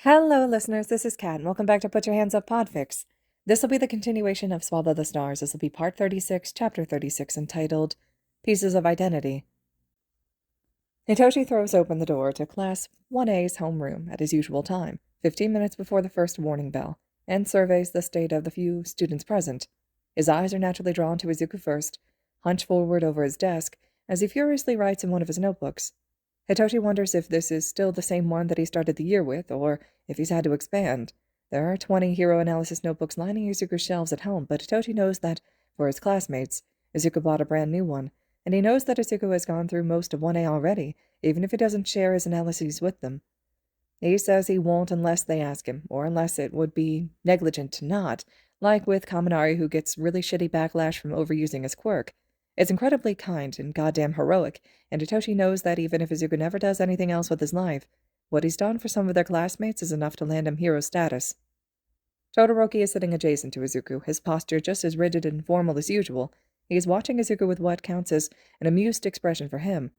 Hello, listeners. This is Kat, and welcome back to Put Your Hands Up Podfics. This will be the continuation of Swallow the Stars. This will be part 36, chapter 36, entitled Pieces of Identity. Hitoshi throws open the door to Class 1A's homeroom at his usual time, 15 minutes before the first warning bell, and surveys the state of the few students present. His eyes are naturally drawn to Izuku first, hunched forward over his desk, as he furiously writes in one of his notebooks. Hitoshi wonders if this is still the same one that he started the year with, or if he's had to expand. There are 20 hero analysis notebooks lining Izuku's shelves at home, but Hitoshi knows that, for his classmates, Izuku bought a brand new one, and he knows that Izuku has gone through most of 1A already, even if he doesn't share his analyses with them. He says he won't unless they ask him, or unless it would be negligent to not, like with Kaminari, who gets really shitty backlash from overusing his quirk. It's incredibly kind and goddamn heroic, and Hitoshi knows that even if Izuku never does anything else with his life, what he's done for some of their classmates is enough to land him hero status. Todoroki is sitting adjacent to Izuku, his posture just as rigid and formal as usual. He is watching Izuku with what counts as an amused expression for him,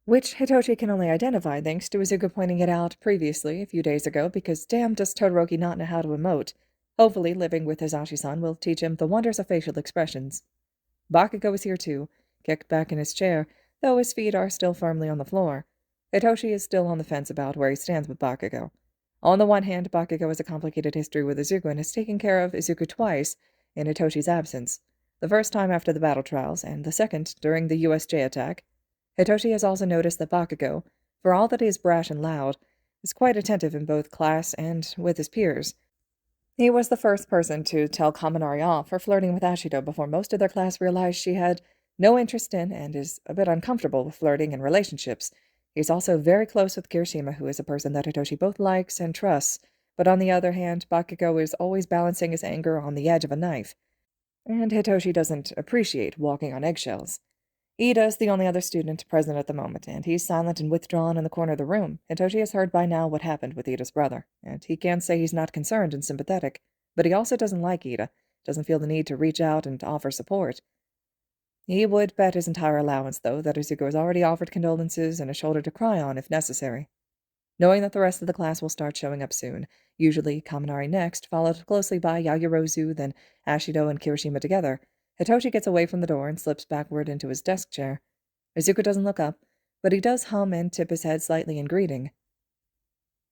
which Hitoshi can only identify thanks to Izuku pointing it out previously a few days ago, because damn does Todoroki not know how to emote. Hopefully, living with Hisashi-san will teach him the wonders of facial expressions. Bakugo is here too, kicked back in his chair, though his feet are still firmly on the floor. Hitoshi is still on the fence about where he stands with Bakugo. On the one hand, Bakugo has a complicated history with Izuku and has taken care of Izuku twice in Hitoshi's absence, the first time after the battle trials, and the second during the USJ attack. Hitoshi has also noticed that Bakugo, for all that he is brash and loud, is quite attentive in both class and with his peers. He was the first person to tell Kaminari off for flirting with Ashido before most of their class realized she had no interest in and is a bit uncomfortable with flirting and relationships. He's also very close with Kirishima, who is a person that Hitoshi both likes and trusts, but on the other hand, Bakugo is always balancing his anger on the edge of a knife, and Hitoshi doesn't appreciate walking on eggshells. Ida is the only other student present at the moment, and he's silent and withdrawn in the corner of the room. Hitoshi has heard by now what happened with Ida's brother, and he can't say he's not concerned and sympathetic, but he also doesn't like Ida, doesn't feel the need to reach out and offer support. He would bet his entire allowance, though, that Izuku has already offered condolences and a shoulder to cry on if necessary. Knowing that the rest of the class will start showing up soon, usually Kaminari next, followed closely by Yayorozu, then Ashido and Kirishima together, Hitoshi gets away from the door and slips backward into his desk chair. Izuku doesn't look up, but he does hum and tip his head slightly in greeting.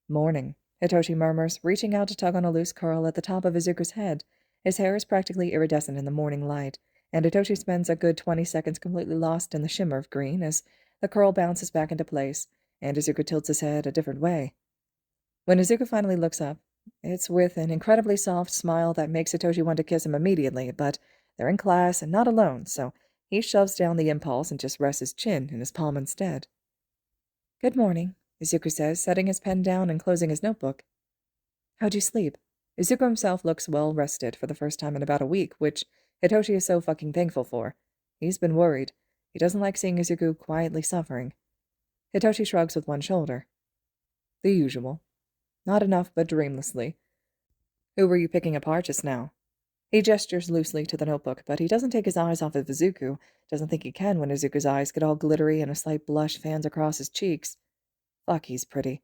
Morning, Hitoshi murmurs, reaching out to tug on a loose curl at the top of Izuku's head. His hair is practically iridescent in the morning light, and Hitoshi spends a good 20 seconds completely lost in the shimmer of green as the curl bounces back into place, and Izuku tilts his head a different way. When Izuku finally looks up, it's with an incredibly soft smile that makes Hitoshi want to kiss him immediately, but they're in class and not alone, so he shoves down the impulse and just rests his chin in his palm instead. Good morning, Izuku says, setting his pen down and closing his notebook. How'd you sleep? Izuku himself looks well rested for the first time in about a week, which Hitoshi is so fucking thankful for. He's been worried. He doesn't like seeing Izuku quietly suffering. Hitoshi shrugs with one shoulder. The usual. Not enough, but dreamlessly. Who were you picking apart just now? He gestures loosely to the notebook, but he doesn't take his eyes off of Izuku, doesn't think he can when Izuku's eyes get all glittery and a slight blush fans across his cheeks. Fuck, he's pretty.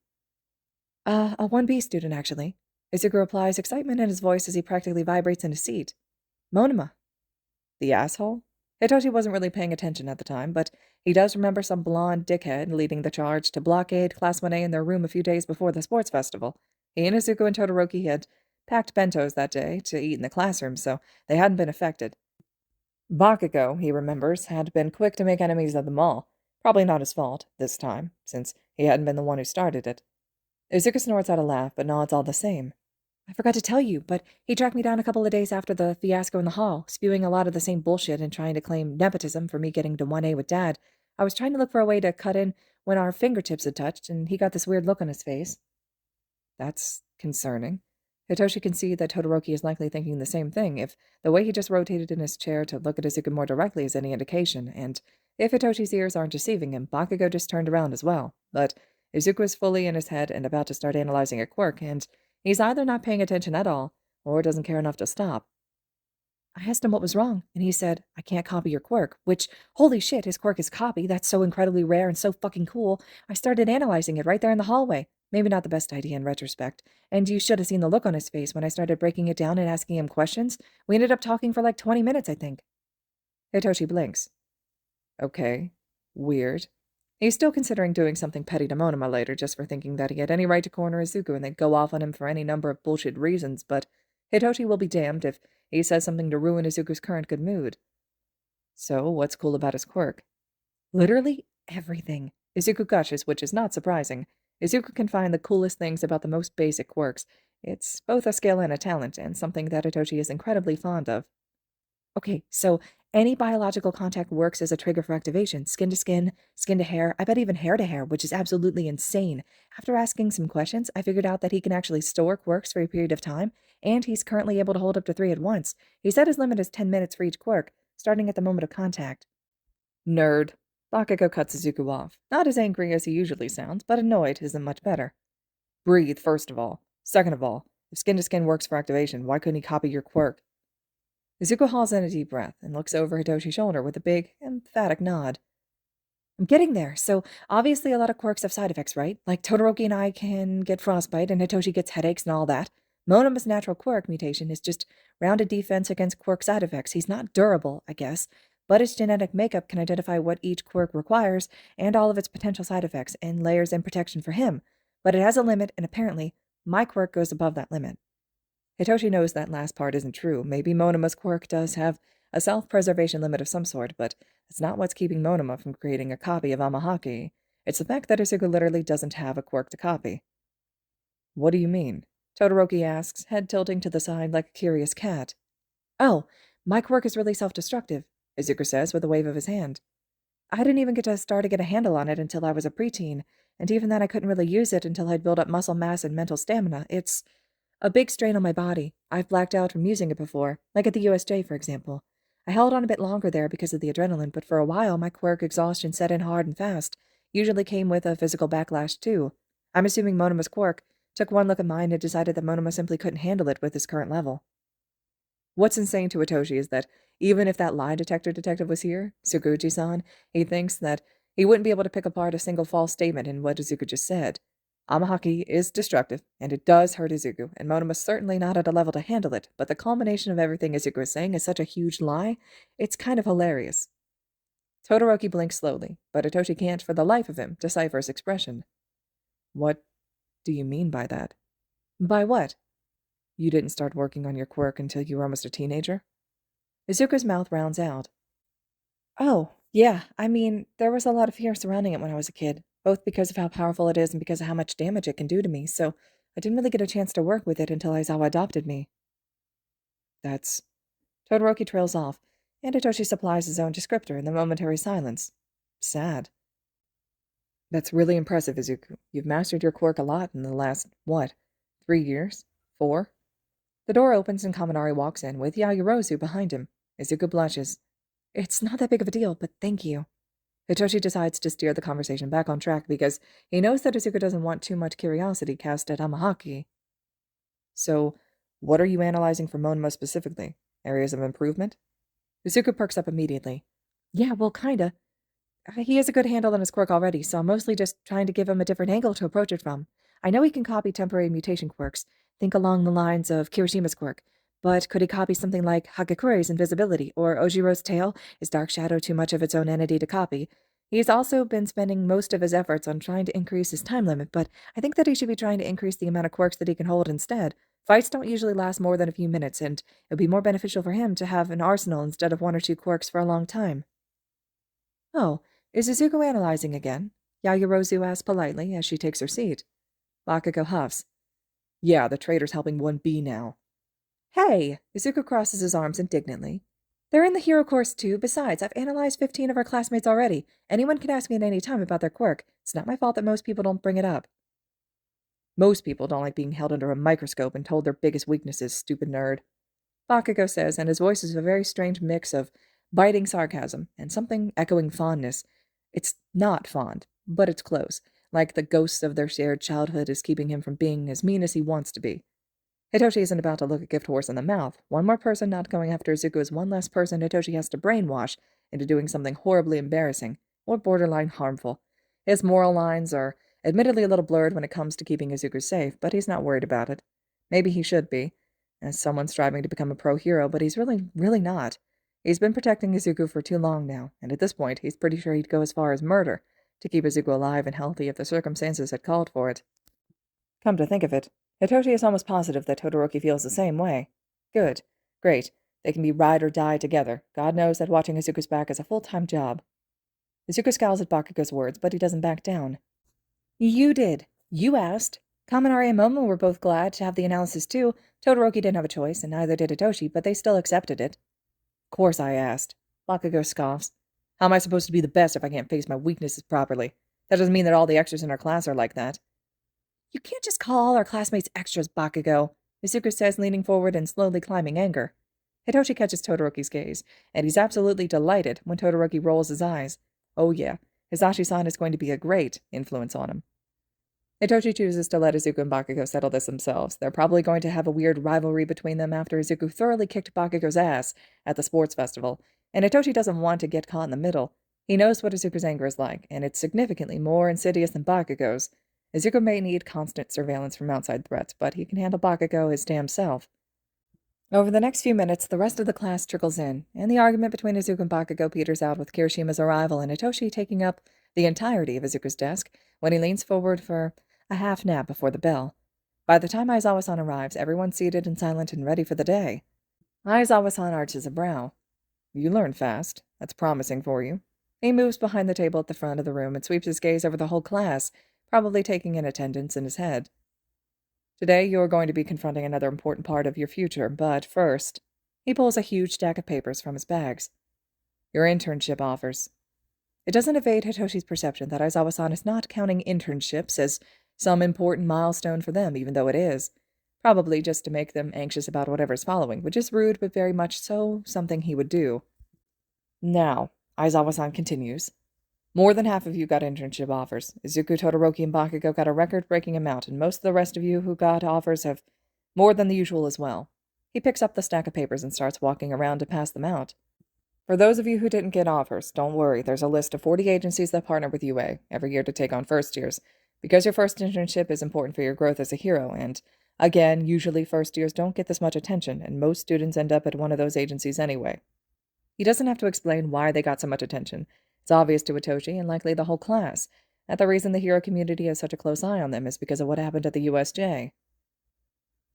A 1B student, actually. Izuku replies, excitement in his voice as he practically vibrates in his seat. Monoma. The asshole? Hitoshi wasn't really paying attention at the time, but he does remember some blonde dickhead leading the charge to blockade Class 1A in their room a few days before the sports festival. He and Izuku and Todoroki had packed bentos that day to eat in the classroom, so they hadn't been affected. Bakugo, he remembers, had been quick to make enemies of them all. Probably not his fault, this time, since he hadn't been the one who started it. Izuku snorts out a laugh, but nods all the same. I forgot to tell you, but he tracked me down a couple of days after the fiasco in the hall, spewing a lot of the same bullshit and trying to claim nepotism for me getting to 1A with Dad. I was trying to look for a way to cut in when our fingertips had touched, and he got this weird look on his face. That's concerning. Hitoshi can see that Todoroki is likely thinking the same thing, if the way he just rotated in his chair to look at Izuku more directly is any indication, and if Hitoshi's ears aren't deceiving him, Bakugo just turned around as well. But Izuku is fully in his head and about to start analyzing a quirk, and he's either not paying attention at all, or doesn't care enough to stop. I asked him what was wrong, and he said, I can't copy your quirk, which, holy shit, his quirk is copy. That's so incredibly rare and so fucking cool. I started analyzing it right there in the hallway. Maybe not the best idea in retrospect. And you should have seen the look on his face when I started breaking it down and asking him questions. We ended up talking for like 20 minutes, I think. Hitoshi blinks. Okay. Weird. He's still considering doing something petty to Monoma later just for thinking that he had any right to corner Izuku and they'd go off on him for any number of bullshit reasons, but Hitoshi will be damned if he says something to ruin Izuku's current good mood. So, what's cool about his quirk? Literally everything. Izuku gushes, which is not surprising. Izuku can find the coolest things about the most basic quirks. It's both a skill and a talent, and something that Hitoshi is incredibly fond of. Okay, so any biological contact works as a trigger for activation. Skin to hair, I bet even hair to hair, which is absolutely insane. After asking some questions, I figured out that he can actually store quirks for a period of time, and he's currently able to hold up to 3 at once. He said his limit is 10 minutes for each quirk, starting at the moment of contact. Nerd. Bakugo cuts Izuku off. Not as angry as he usually sounds, but annoyed isn't much better. Breathe, first of all. Second of all, if skin to skin works for activation, why couldn't he copy your quirk? Izuku hauls in a deep breath and looks over Hitoshi's shoulder with a big, emphatic nod. I'm getting there. So, obviously a lot of quirks have side effects, right? Like Todoroki and I can get frostbite and Hitoshi gets headaches and all that. Monoma's natural quirk mutation is just rounded defense against quirk side effects. He's not durable, I guess, but his genetic makeup can identify what each quirk requires and all of its potential side effects and layers in protection for him. But it has a limit, and apparently, my quirk goes above that limit. Hitoshi knows that last part isn't true. Maybe Monoma's quirk does have a self-preservation limit of some sort, but that's not what's keeping Monoma from creating a copy of Amahaki. It's the fact that Izuku literally doesn't have a quirk to copy. What do you mean? Todoroki asks, head tilting to the side like a curious cat. Oh, my quirk is really self-destructive, Izuku says with a wave of his hand. I didn't even get to get a handle on it until I was a preteen, and even then I couldn't really use it until I'd built up muscle mass and mental stamina. It's a big strain on my body. I've blacked out from using it before, like at the USJ, for example. I held on a bit longer there because of the adrenaline, but for a while my quirk exhaustion set in hard and fast. Usually came with a physical backlash, too. I'm assuming Monoma's quirk took one look at mine and decided that Monoma simply couldn't handle it with his current level. What's insane to Hitoshi is that even if that lie detector detective was here, Tsukuji-san, he thinks that he wouldn't be able to pick apart a single false statement in what Izuku just said. Amahaki is destructive, and it does hurt Izuku, and Monoma's certainly not at a level to handle it, but the culmination of everything Izuku is saying is such a huge lie, it's kind of hilarious. Todoroki blinks slowly, but Hitoshi can't, for the life of him, decipher his expression. What do you mean by that? By what? You didn't start working on your quirk until you were almost a teenager? Izuku's mouth rounds out. Oh, yeah, I mean, there was a lot of fear surrounding it when I was a kid, both because of how powerful it is and because of how much damage it can do to me, so I didn't really get a chance to work with it until Aizawa adopted me. That's... Todoroki trails off, and Hitoshi supplies his own descriptor in the momentary silence. Sad. That's really impressive, Izuku. You've mastered your quirk a lot in the last, 3 years? 4? The door opens and Kaminari walks in, with Yaoyorozu behind him. Izuku blushes. It's not that big of a deal, but thank you. Hitoshi decides to steer the conversation back on track because he knows that Izuku doesn't want too much curiosity cast at Amahaki. So, what are you analyzing for Monoma specifically? Areas of improvement? Izuku perks up immediately. Yeah, well, kinda. He has a good handle on his quirk already, so I'm mostly just trying to give him a different angle to approach it from. I know he can copy temporary mutation quirks, think along the lines of Kirishima's quirk, but could he copy something like Hagekure's invisibility, or Ojiro's tail? Is Dark Shadow too much of its own entity to copy? He's also been spending most of his efforts on trying to increase his time limit, but I think that he should be trying to increase the amount of quirks that he can hold instead. Fights don't usually last more than a few minutes, and it would be more beneficial for him to have an arsenal instead of 1 or 2 quirks for a long time. Oh, is Izuku analyzing again? Yaoyorozu asks politely as she takes her seat. Bakugo huffs. Yeah, the traitor's helping 1B now. Hey! Izuku crosses his arms indignantly. They're in the hero course too. Besides, I've analyzed 15 of our classmates already. Anyone can ask me at any time about their quirk. It's not my fault that most people don't bring it up. Most people don't like being held under a microscope and told their biggest weaknesses, stupid nerd. Bakugo says, and his voice is a very strange mix of biting sarcasm and something echoing fondness. It's not fond, but it's close, like the ghosts of their shared childhood is keeping him from being as mean as he wants to be. Hitoshi isn't about to look a gift horse in the mouth. One more person not going after Izuku is one less person Hitoshi has to brainwash into doing something horribly embarrassing or borderline harmful. His moral lines are Admittedly a little blurred when it comes to keeping Izuku safe, but he's not worried about it. Maybe he should be, as someone striving to become a pro-hero, but he's really not. He's been protecting Izuku for too long now, and at this point, he's pretty sure he'd go as far as murder to keep Izuku alive and healthy if the circumstances had called for it. Come to think of it, Hitoshi is almost positive that Todoroki feels the same way. Good. Great. They can be ride or die together. God knows that watching Izuku's back is a full-time job. Izuku scowls at Bakugo's words, but he doesn't back down. You did. You asked. Kaminari and Momo were both glad to have the analysis too. Todoroki didn't have a choice, and neither did Hitoshi, but they still accepted it. Of course I asked. Bakugo scoffs. How am I supposed to be the best if I can't face my weaknesses properly? That doesn't mean that all the extras in our class are like that. You can't just call all our classmates extras, Bakugo, Izuku says, leaning forward and slowly climbing anger. Hitoshi catches Todoroki's gaze, and he's absolutely delighted when Todoroki rolls his eyes. Oh yeah, Hisashi-san is going to be a great influence on him. Hitoshi chooses to let Izuku and Bakugo settle this themselves. They're probably going to have a weird rivalry between them after Izuku thoroughly kicked Bakugo's ass at the sports festival, and Hitoshi doesn't want to get caught in the middle. He knows what Izuku's anger is like, and it's significantly more insidious than Bakugo's. Izuku may need constant surveillance from outside threats, but he can handle Bakugo his damn self. Over the next few minutes, the rest of the class trickles in, and the argument between Izuku and Bakugo peters out with Kirishima's arrival and Hitoshi taking up the entirety of Izuku's desk when he leans forward for a half nap before the bell. By the time Aizawa-san arrives, everyone's seated and silent and ready for the day. Aizawa-san arches a brow. You learn fast. That's promising for you. He moves behind the table at the front of the room and sweeps his gaze over the whole class, probably taking in attendance in his head. Today you're going to be confronting another important part of your future, but first, he pulls a huge stack of papers from his bags. Your internship offers. It doesn't evade Hitoshi's perception that Aizawa-san is not counting internships as some important milestone for them, even though it is. Probably just to make them anxious about whatever's following, which is rude but very much so something he would do. Now, Aizawa-san continues. More than half of you got internship offers. Izuku, Todoroki, and Bakugo got a record-breaking amount, and most of the rest of you who got offers have more than the usual as well. He picks up the stack of papers and starts walking around to pass them out. For those of you who didn't get offers, don't worry, there's a list of 40 agencies that partner with UA every year to take on first years, because your first internship is important for your growth as a hero, and, again, usually first years don't get this much attention, and most students end up at one of those agencies anyway. He doesn't have to explain why they got so much attention. It's obvious to Hitoshi and likely the whole class that the reason the hero community has such a close eye on them is because of what happened at the USJ.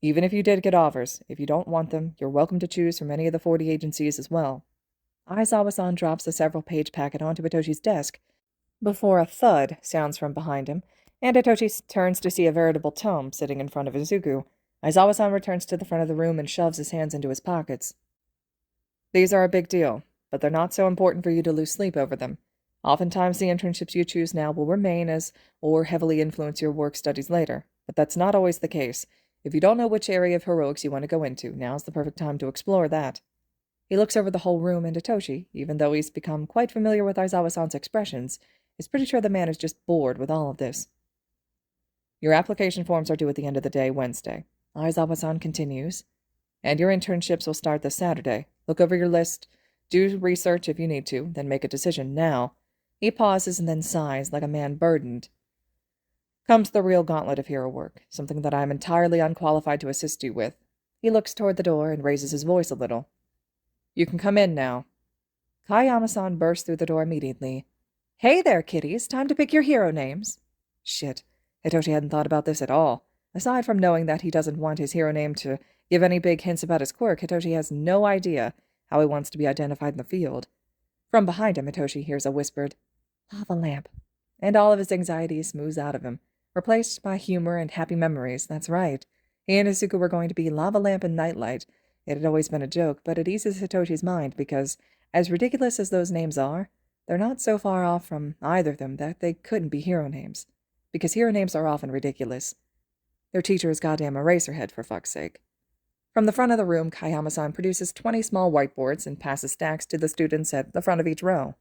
Even if you did get offers, if you don't want them, you're welcome to choose from any of the 40 agencies as well. Aizawa-san drops the several-page packet onto Hitoshi's desk before a thud sounds from behind him, and Hitoshi turns to see a veritable tome sitting in front of Izuku. Aizawa-san returns to the front of the room and shoves his hands into his pockets. These are a big deal, but they're not so important for you to lose sleep over them. Oftentimes the internships you choose now will remain as or heavily influence your work studies later, but that's not always the case. If you don't know which area of heroics you want to go into, now's the perfect time to explore that. He looks over the whole room, and Hitoshi, even though he's become quite familiar with Aizawa-san's expressions, is pretty sure the man is just bored with all of this. Your application forms are due at the end of the day, Wednesday. Aizawa-san continues. And your internships will start this Saturday. Look over your list, do research if you need to, then make a decision now. He pauses and then sighs like a man burdened. Comes the real gauntlet of hero work, something that I am entirely unqualified to assist you with. He looks toward the door and raises his voice a little. You can come in now. Kayama-san bursts through the door immediately. Hey there, kiddies, time to pick your hero names. Shit, Hitoshi hadn't thought about this at all. Aside from knowing that he doesn't want his hero name to give any big hints about his quirk, Hitoshi has no idea how he wants to be identified in the field. From behind him, Hitoshi hears a whispered, lava lamp, and all of his anxiety smooths out of him, replaced by humor and happy memories. That's right. He and Izuku were going to be lava lamp and nightlight. It had always been a joke, but it eases Hitoshi's mind because, as ridiculous as those names are, they're not so far off from either of them that they couldn't be hero names. Because hero names are often ridiculous. Their teacher is goddamn Eraserhead, for fuck's sake. From the front of the room, Kayama-san produces 20 small whiteboards and passes stacks to the students at the front of each row.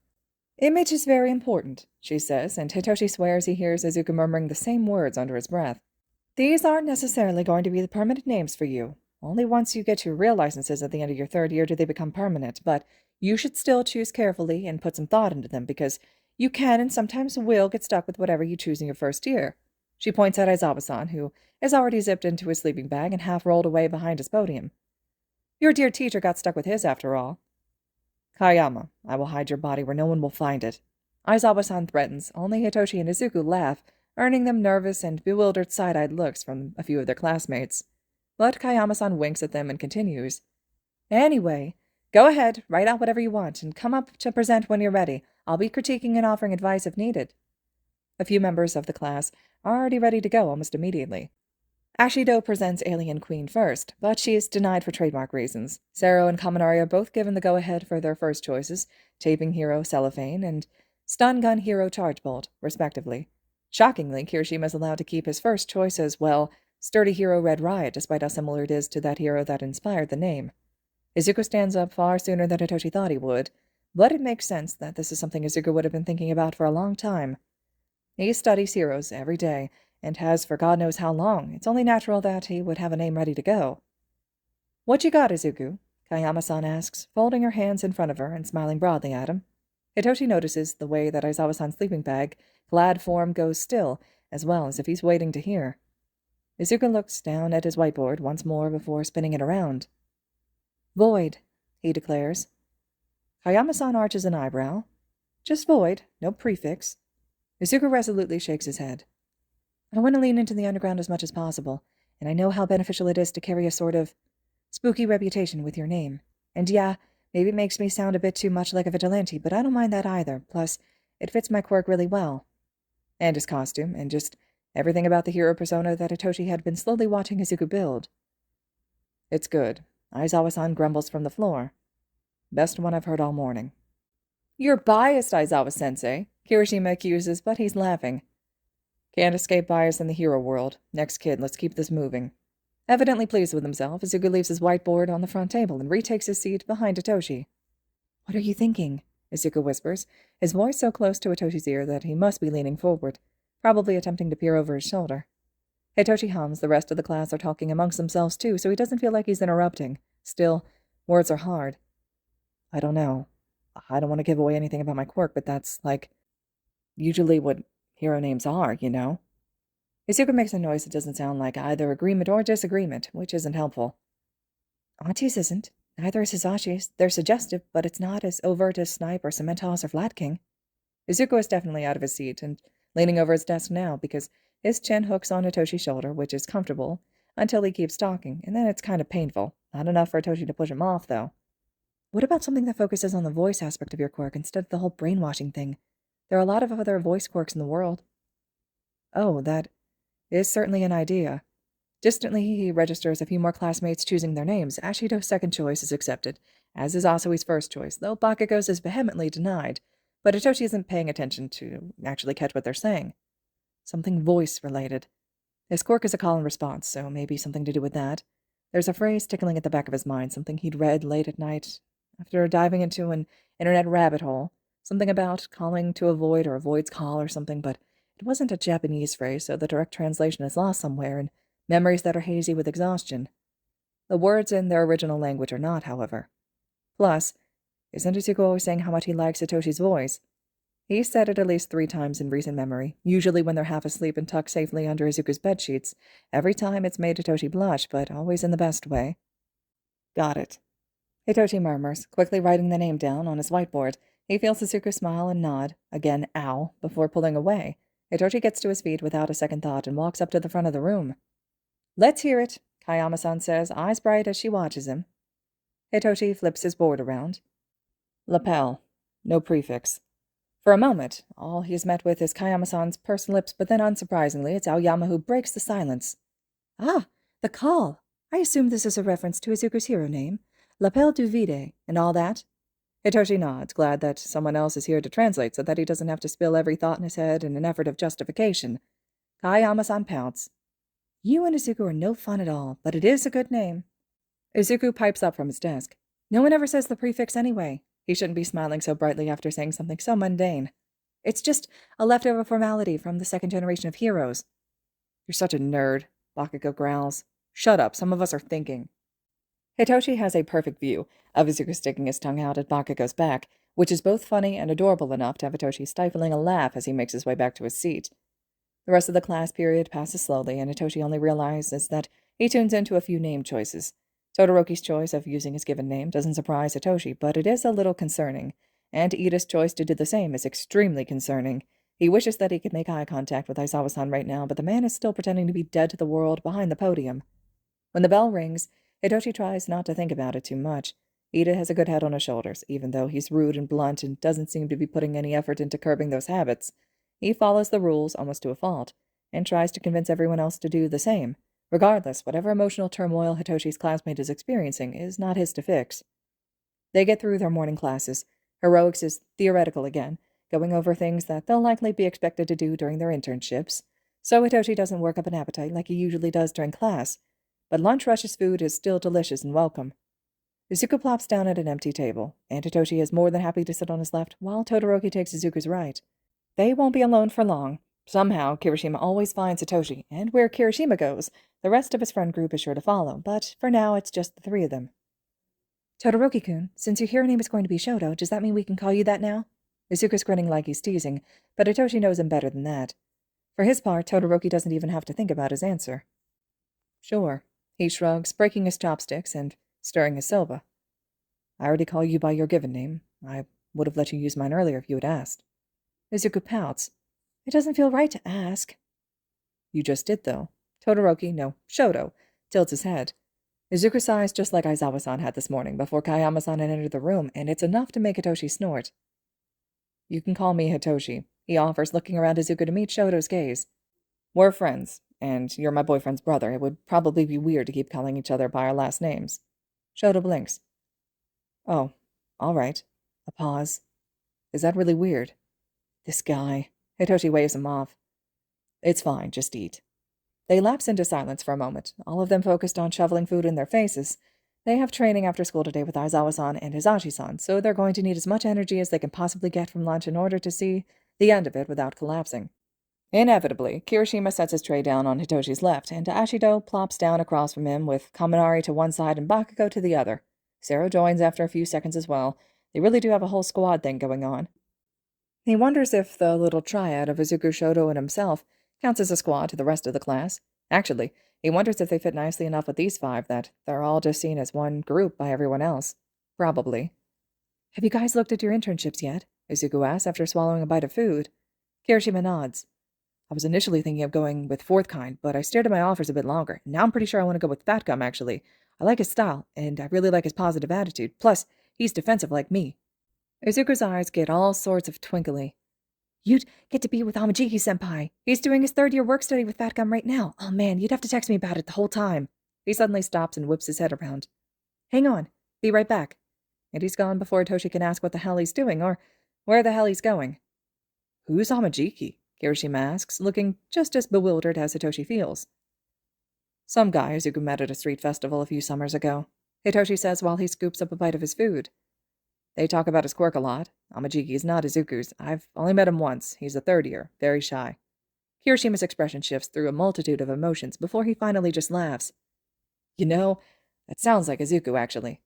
Image is very important, she says, and Hitoshi swears he hears Izuku murmuring the same words under his breath. These aren't necessarily going to be the permanent names for you. Only once you get your real licenses at the end of your third year do they become permanent, but you should still choose carefully and put some thought into them because You can and sometimes will get stuck with whatever you choose in your first year. She points at Aizawa-san, who is already zipped into his sleeping bag and half rolled away behind his podium. Your dear teacher got stuck with his after all. Kayama, I will hide your body where no one will find it. Aizawa-san threatens. Only Hitoshi and Izuku laugh, earning them nervous and bewildered side-eyed looks from a few of their classmates. But Kayama-san winks at them and continues. Anyway, go ahead, write out whatever you want, and come up to present when you're ready. I'll be critiquing and offering advice if needed. A few members of the class are already ready to go almost immediately. Ashido presents Alien Queen first, but she is denied for trademark reasons. Sero and Kaminari are both given the go-ahead for their first choices, Taping Hero Cellophane and Stun Gun Hero Charge Bolt, respectively. Shockingly, Kirishima is allowed to keep his first choice as, well, Sturdy Hero Red Riot, despite how similar it is to that hero that inspired the name. Izuku stands up far sooner than Hitoshi thought he would, but it makes sense that this is something Izuku would have been thinking about for a long time. He studies heroes every day, and has for God knows how long. It's only natural that he would have a name ready to go. What you got, Izuku? Kayama-san asks, folding her hands in front of her and smiling broadly at him. Hitoshi notices the way that Aizawa-san's sleeping bag, glad form goes still, as well as if he's waiting to hear. Izuku looks down at his whiteboard once more before spinning it around. Void, he declares. Kayama-san arches an eyebrow. Just void, no prefix. Izuku resolutely shakes his head. I want to lean into the underground as much as possible, and I know how beneficial it is to carry a sort of spooky reputation with your name. And yeah, maybe it makes me sound a bit too much like a vigilante, but I don't mind that either. Plus, it fits my quirk really well. And his costume, and just everything about the hero persona that Hitoshi had been slowly watching Izuku build. It's good. Aizawa-san grumbles from the floor. Best one I've heard all morning. You're biased, Aizawa-sensei, Kirishima accuses, but he's laughing. Can't escape bias in the hero world. Next kid, let's keep this moving. Evidently pleased with himself, Izuku leaves his whiteboard on the front table and retakes his seat behind Hitoshi. What are you thinking? Izuku whispers, his voice so close to Hitoshi's ear that he must be leaning forward, probably attempting to peer over his shoulder. Hitoshi hums. The rest of the class are talking amongst themselves too, so he doesn't feel like he's interrupting. Still, words are hard. I don't know. I don't want to give away anything about my quirk, but that's, usually what hero names are, you know? Izuku makes a noise that doesn't sound like either agreement or disagreement, which isn't helpful. Auntie's isn't. Neither is Hisashi's. They're suggestive, but it's not as overt as Snipe or Cementos or Flat King. Izuku is definitely out of his seat and leaning over his desk now because his chin hooks on Hitoshi's shoulder, which is comfortable, until he keeps talking, and then it's kind of painful. Not enough for Hitoshi to push him off, though. What about something that focuses on the voice aspect of your quirk instead of the whole brainwashing thing? There are a lot of other voice quirks in the world. Oh, that is certainly an idea. Distantly, he registers a few more classmates choosing their names. Ashido's second choice is accepted, as is Asui's first choice, though Bakugo's is vehemently denied. But Hitoshi isn't paying attention to actually catch what they're saying. Something voice-related. His quirk is a call and response, so maybe something to do with that. There's a phrase tickling at the back of his mind, something he'd read late at night, after diving into an internet rabbit hole. Something about calling to a void or a void's call or something, but it wasn't a Japanese phrase, so the direct translation is lost somewhere in memories that are hazy with exhaustion. The words in their original language are not, however. Plus, isn't Izuku always saying how much he likes Hitoshi's voice? He's said it at least 3 times in recent memory, usually when they're half asleep and tucked safely under Izuku's bedsheets. Every time it's made Hitoshi blush, but always in the best way. Got it. Hitoshi murmurs, quickly writing the name down on his whiteboard. He feels Izuku smile and nod, again ow, before pulling away. Hitoshi gets to his feet without a second thought and walks up to the front of the room. Let's hear it, Kayama-san says, eyes bright as she watches him. Hitoshi flips his board around. Lapel. No prefix. For a moment, all he has met with is Kayama-san's pursed lips, but then unsurprisingly, it's Aoyama who breaks the silence. Ah, the call. I assume this is a reference to Izuku's hero name. Lapel du Vide, and all that? Hitoshi nods, glad that someone else is here to translate so that he doesn't have to spill every thought in his head in an effort of justification. Kayama-san pouts. You and Izuku are no fun at all, but it is a good name. Izuku pipes up from his desk. No one ever says the prefix anyway. He shouldn't be smiling so brightly after saying something so mundane. It's just a leftover formality from the second generation of heroes. You're such a nerd, Bakugo growls. Shut up, some of us are thinking. Hitoshi has a perfect view of Izuku sticking his tongue out at Bakugo's back, which is both funny and adorable enough to have Hitoshi stifling a laugh as he makes his way back to his seat. The rest of the class period passes slowly, and Hitoshi only realizes that he tunes into a few name choices. Todoroki's choice of using his given name doesn't surprise Hitoshi, but it is a little concerning, and Ida's choice to do the same is extremely concerning. He wishes that he could make eye contact with Aizawa-san right now, but the man is still pretending to be dead to the world behind the podium. When the bell rings, Hitoshi tries not to think about it too much. Ida has a good head on his shoulders, even though he's rude and blunt and doesn't seem to be putting any effort into curbing those habits. He follows the rules almost to a fault, and tries to convince everyone else to do the same. Regardless, whatever emotional turmoil Hitoshi's classmate is experiencing is not his to fix. They get through their morning classes. Heroics is theoretical again, going over things that they'll likely be expected to do during their internships, so Hitoshi doesn't work up an appetite like he usually does during class. But lunch rush's food is still delicious and welcome. Izuku plops down at an empty table, and Hitoshi is more than happy to sit on his left, while Todoroki takes Izuku's right. They won't be alone for long. Somehow, Kirishima always finds Hitoshi, and where Kirishima goes, the rest of his friend group is sure to follow, but for now it's just the three of them. Todoroki-kun, since your hero name is going to be Shoto, does that mean we can call you that now? Izuku's grinning like he's teasing, but Hitoshi knows him better than that. For his part, Todoroki doesn't even have to think about his answer. Sure, he shrugs, breaking his chopsticks and stirring his soba. I already call you by your given name. I would have let you use mine earlier if you had asked. Izuku pouts. It doesn't feel right to ask. You just did, though. Shoto, tilts his head. Izuku sighs just like Aizawa-san had this morning before Kayama-san had entered the room, and it's enough to make Hitoshi snort. You can call me Hitoshi, he offers, looking around Izuku to meet Shoto's gaze. We're friends, and you're my boyfriend's brother. It would probably be weird to keep calling each other by our last names. Shoto blinks. Oh, all right. A pause. Is that really weird? This guy. Hitoshi waves him off. It's fine, just eat. They lapse into silence for a moment, all of them focused on shoveling food in their faces. They have training after school today with Aizawa-san and Hizashi-san, so they're going to need as much energy as they can possibly get from lunch in order to see the end of it without collapsing. Inevitably, Kirishima sets his tray down on Hitoshi's left, and Ashido plops down across from him with Kaminari to one side and Bakugo to the other. Sero joins after a few seconds as well. They really do have a whole squad thing going on. He wonders if the little triad of Izuku, Shoto, and himself counts as a squad to the rest of the class. Actually, he wonders if they fit nicely enough with these five that they're all just seen as one group by everyone else. Probably. Have you guys looked at your internships yet? Izuku asks after swallowing a bite of food. Kirishima nods. I was initially thinking of going with fourth kind, but I stared at my offers a bit longer. Now I'm pretty sure I want to go with Fat Gum, actually. I like his style, and I really like his positive attitude. Plus, he's defensive like me. Izuku's eyes get all sorts of twinkly. You'd get to be with Amajiki-senpai. He's doing his third-year work study with Fat Gum right now. Oh man, you'd have to text me about it the whole time. He suddenly stops and whips his head around. Hang on. Be right back. And he's gone before Hitoshi can ask what the hell he's doing or where the hell he's going. Who's Amajiki? Kirishima asks, looking just as bewildered as Hitoshi feels. Some guy Izuku met at a street festival a few summers ago, Hitoshi says while he scoops up a bite of his food. They talk about his quirk a lot. Amajiki's not Izuku's. I've only met him once. He's a third year, very shy. Kirishima's expression shifts through a multitude of emotions before he finally just laughs. You know, that sounds like Izuku, actually.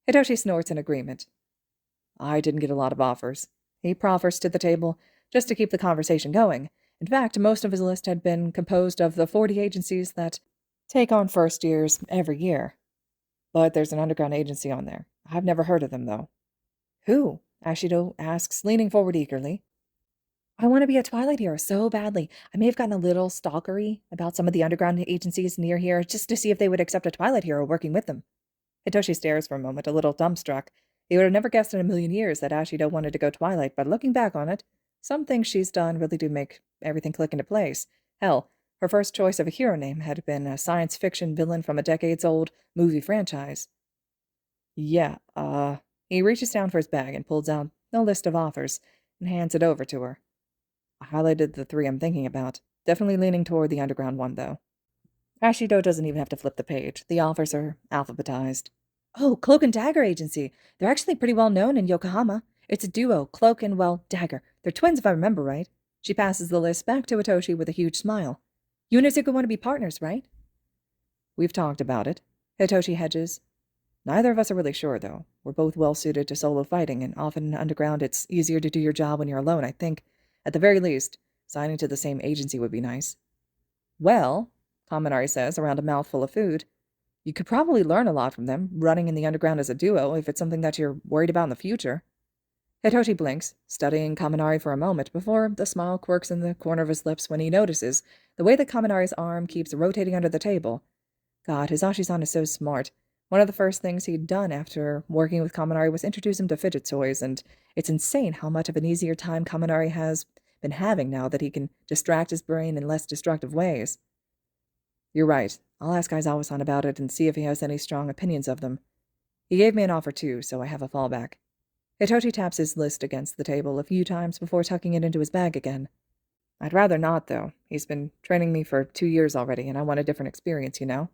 Hitoshi snorts in agreement. I didn't get a lot of offers. He proffers to the table just to keep the conversation going. In fact, most of his list had been composed of the 40 agencies that take on first years every year. But there's an underground agency on there. I've never heard of them, though. Who? Ashido asks, leaning forward eagerly. I want to be a Twilight hero so badly. I may have gotten a little stalkery about some of the underground agencies near here just to see if they would accept a Twilight hero working with them. Hitoshi stares for a moment, a little dumbstruck. He would have never guessed in a million years that Ashido wanted to go Twilight, but looking back on it, some things she's done really do make everything click into place. Hell, her first choice of a hero name had been a science fiction villain from a decades-old movie franchise. Yeah, He reaches down for his bag and pulls out a list of offers and hands it over to her. I highlighted the three I'm thinking about. Definitely leaning toward the underground one, though. Ashido doesn't even have to flip the page. The offers are alphabetized. Oh, Cloak and Dagger Agency. They're actually pretty well known in Yokohama. It's a duo, Cloak and, well, Dagger. They're twins if I remember right. She passes the list back to Hitoshi with a huge smile. You and Izuku want to be partners, right? We've talked about it. Hitoshi hedges. Neither of us are really sure, though. We're both well-suited to solo fighting, and often underground it's easier to do your job when you're alone, I think. At the very least, signing to the same agency would be nice. Well, Kaminari says, around a mouthful of food, you could probably learn a lot from them, running in the underground as a duo, if it's something that you're worried about in the future. Hitoshi blinks, studying Kaminari for a moment, before the smile quirks in the corner of his lips when he notices the way that Kaminari's arm keeps rotating under the table. God, Hisashi-san is so smart. One of the first things he'd done after working with Kaminari was introduce him to fidget toys, and it's insane how much of an easier time Kaminari has been having now that he can distract his brain in less destructive ways. You're right. I'll ask Aizawa-san about it and see if he has any strong opinions of them. He gave me an offer too, so I have a fallback. Hitoshi taps his list against the table a few times before tucking it into his bag again. I'd rather not, though. He's been training me for 2 years already, and I want a different experience, you know?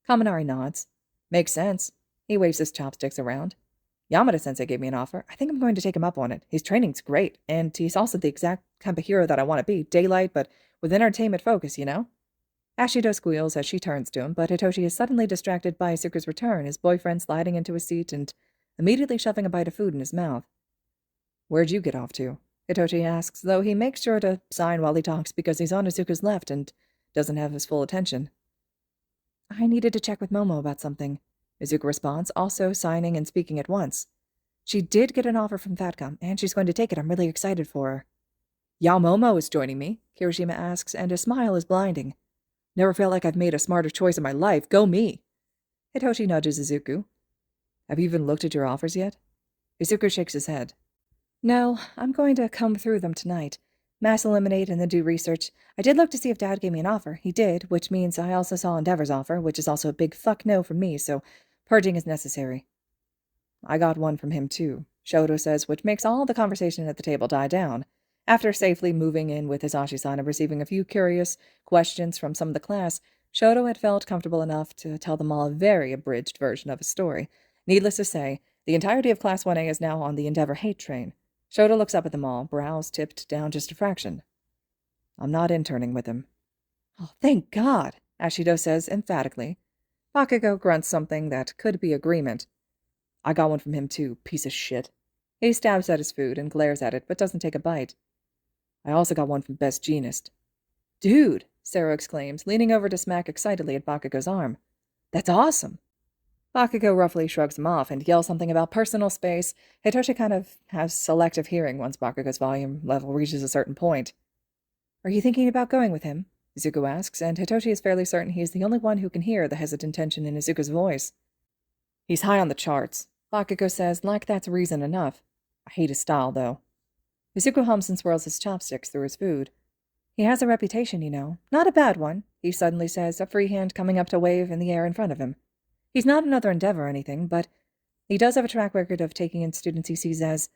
Kaminari nods. Makes sense. He waves his chopsticks around. Yamada-sensei gave me an offer. I think I'm going to take him up on it. His training's great, and he's also the exact type of hero that I want to be. Daylight, but with entertainment focus, you know? Ashido squeals as she turns to him, but Hitoshi is suddenly distracted by Izuku's return, his boyfriend sliding into his seat and immediately shoving a bite of food in his mouth. Where'd you get off to? Hitoshi asks, though he makes sure to sign while he talks because he's on Izuku's left and doesn't have his full attention. I needed to check with Momo about something, Izuku responds, also signing and speaking at once. She did get an offer from Fatcom, and she's going to take it. I'm really excited for her. Yao Momo is joining me, Kirishima asks, and his smile is blinding. Never felt like I've made a smarter choice in my life. Go me! Hitoshi nudges Izuku. Have you even looked at your offers yet? Izuku shakes his head. No, I'm going to comb through them tonight. Mass eliminate and then do research. I did look to see if Dad gave me an offer. He did, which means I also saw Endeavor's offer, which is also a big fuck no from me, so purging is necessary. I got one from him too, Shoto says, which makes all the conversation at the table die down. After safely moving in with Hisashi-san and receiving a few curious questions from some of the class, Shoto had felt comfortable enough to tell them all a very abridged version of his story. Needless to say, the entirety of Class 1A is now on the Endeavor hate train. Shoto looks up at them all, brows tipped down just a fraction. I'm not interning with him. Oh, thank God, Ashido says emphatically. Bakugo grunts something that could be agreement. I got one from him too, piece of shit. He stabs at his food and glares at it, but doesn't take a bite. I also got one from Best Genist. Dude, Sero exclaims, leaning over to smack excitedly at Bakugo's arm. That's awesome. Bakugo roughly shrugs him off and yells something about personal space. Hitoshi kind of has selective hearing once Bakugo's volume level reaches a certain point. Are you thinking about going with him? Izuku asks, and Hitoshi is fairly certain he is the only one who can hear the hesitant tension in Izuku's voice. He's high on the charts, Bakugo says, like that's reason enough. I hate his style, though. Izuku hums and swirls his chopsticks through his food. He has a reputation, you know. Not a bad one, he suddenly says, a free hand coming up to wave in the air in front of him. He's not another Endeavor or anything, but he does have a track record of taking in students he sees as,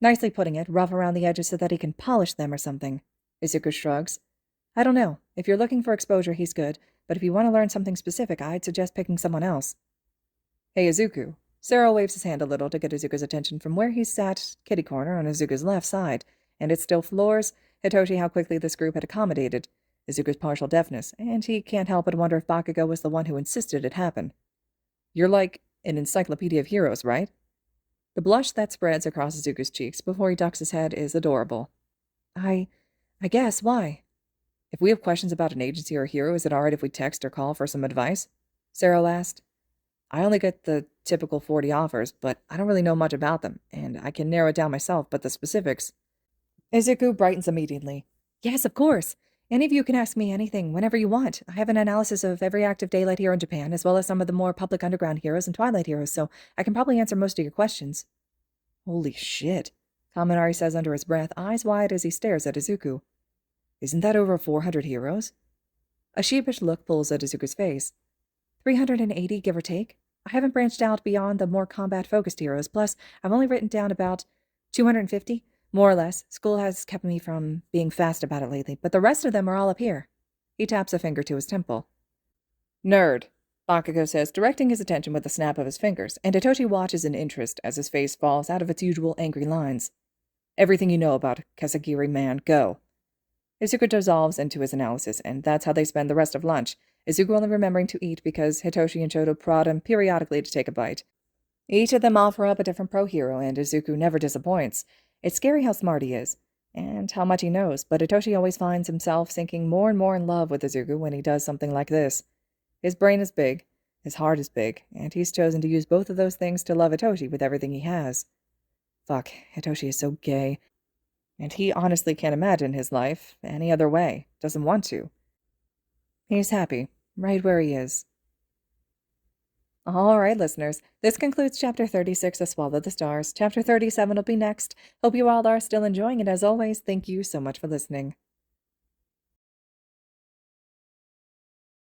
nicely putting it, rough around the edges so that he can polish them or something. Izuku shrugs. I don't know. If you're looking for exposure, he's good, but if you want to learn something specific, I'd suggest picking someone else. Hey, Izuku. Sero waves his hand a little to get Izuku's attention from where he sat kitty corner on Izuku's left side, and it still floors Hitoshi how quickly this group had accommodated Izuku's partial deafness, and he can't help but wonder if Bakugo was the one who insisted it happen. You're like an encyclopedia of heroes, right? The blush that spreads across Izuku's cheeks before he ducks his head is adorable. I guess, why? If we have questions about an agency or a hero, is it alright if we text or call for some advice? Sero asked. I only get the typical 40 offers, but I don't really know much about them, and I can narrow it down myself, but the specifics... Izuku brightens immediately. Yes, of course. Any of you can ask me anything, whenever you want. I have an analysis of every active Daylight hero in Japan, as well as some of the more public underground heroes and Twilight heroes, so I can probably answer most of your questions. Holy shit, Kaminari says under his breath, eyes wide as he stares at Izuku. Isn't that over 400 heroes? A sheepish look pulls at Izuku's face. 380, give or take. I haven't branched out beyond the more combat-focused heroes, plus I've only written down about 250. More or less. School has kept me from being fast about it lately, but the rest of them are all up here. He taps a finger to his temple. Nerd, Bakugo says, directing his attention with a snap of his fingers, and Hitoshi watches in interest as his face falls out of its usual angry lines. Everything you know about Kasagiri man, go. Izuku dissolves into his analysis, and that's how they spend the rest of lunch. Izuku only remembering to eat because Hitoshi and Choto prod him periodically to take a bite. Each of them offer up a different pro-hero, and Izuku never disappoints. It's scary how smart he is, and how much he knows, but Hitoshi always finds himself sinking more and more in love with Izuku when he does something like this. His brain is big, his heart is big, and he's chosen to use both of those things to love Hitoshi with everything he has. Fuck, Hitoshi is so gay. And he honestly can't imagine his life any other way, doesn't want to. He's happy, right where he is. All right, listeners, this concludes Chapter 36 of Swallow the Stars. Chapter 37 will be next. Hope you all are still enjoying it. As always, thank you so much for listening.